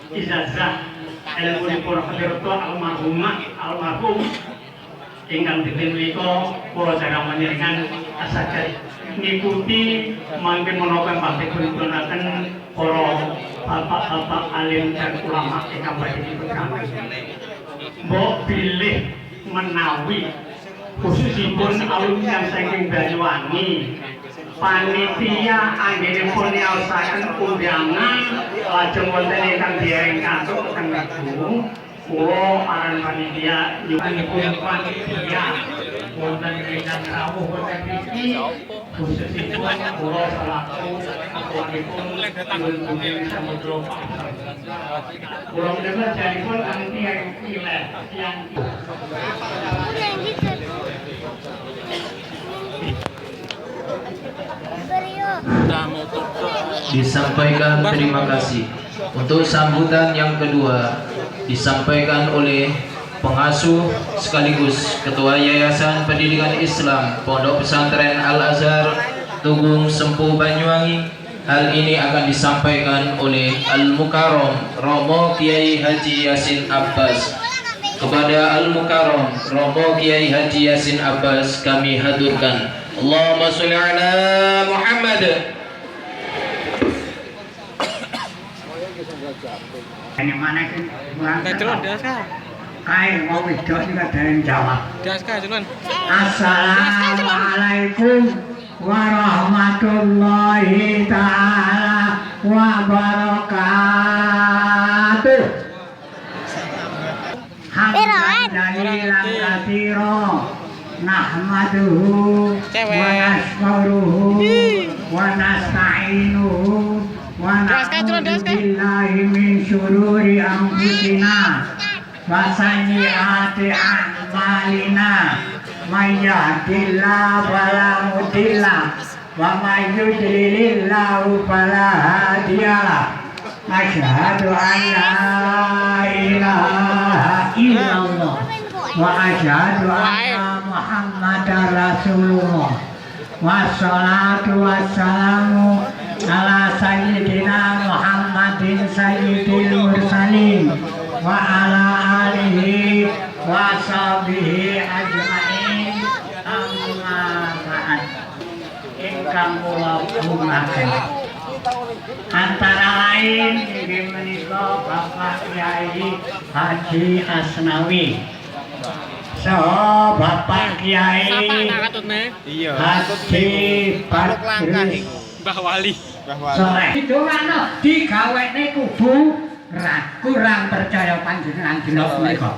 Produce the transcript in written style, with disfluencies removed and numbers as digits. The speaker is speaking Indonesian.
ijazah ilmunipun Hadiratu almarhum ingkang dipun menika kula jarang panjenengan saged ngikuti mangke menapa badhe dipunaken para bapak-bapak alim dan ulama ingkang badhe dipun mbok pilih menawi khususipun alumni saking Banyuwangi panitia anggenipun nyaosaken undangan lajeng wonten ingkang dereng kantuk teng Ibu kula aran panitia nyuwunipun panitia wonten ingkang rawuh wonten iki khususipun kula selaku ketuanipun Gunung Samudra kula menika janipun kanthi pilih yang disampaikan terima kasih. Untuk sambutan yang kedua disampaikan oleh pengasuh sekaligus Ketua Yayasan Pendidikan Islam Pondok Pesantren Al-Azhar Tugung Sempu Banyuwangi. Hal ini akan disampaikan oleh Al-Mukarram Romo Kiai Haji Yasin Abbas. Kepada Al-Mukarram Romo Kiai Haji Yasin Abbas kami haturkan Allahumma sholli ala Muhammad. Ini mana sih? Culun, das ka? Kain mau widok juga dari jawab. Das ka, culun. Assalamualaikum warahmatullahi taala wabarakatuh. Hamdalillah katsira nahmaduhu wa nashkuruhu wa nasta'inuhu wa na'udzu billahi min syururi anfusina wa sayyiati a'malina may yahdihillahu fala mudilla wa may yudlilillahu fala hadiyalah. Asyhadu an la ilaha illallah wa asyhadu anna Muhammadar Rasulullah. Wassalatu wassalamu ala sayyidina Muhammadin sayyidil mursalin wa ala alihi wa sahbihi ajma'in. Amma ba'd. Ingkang kula muliaken antara lain inggih menika Bapak Kiai Haji Asnawi saha Bapak Kiai Haji Badrus Mbah Wali. Sore dongano digawene kubu kurang percaya panjenengan jenengan menika.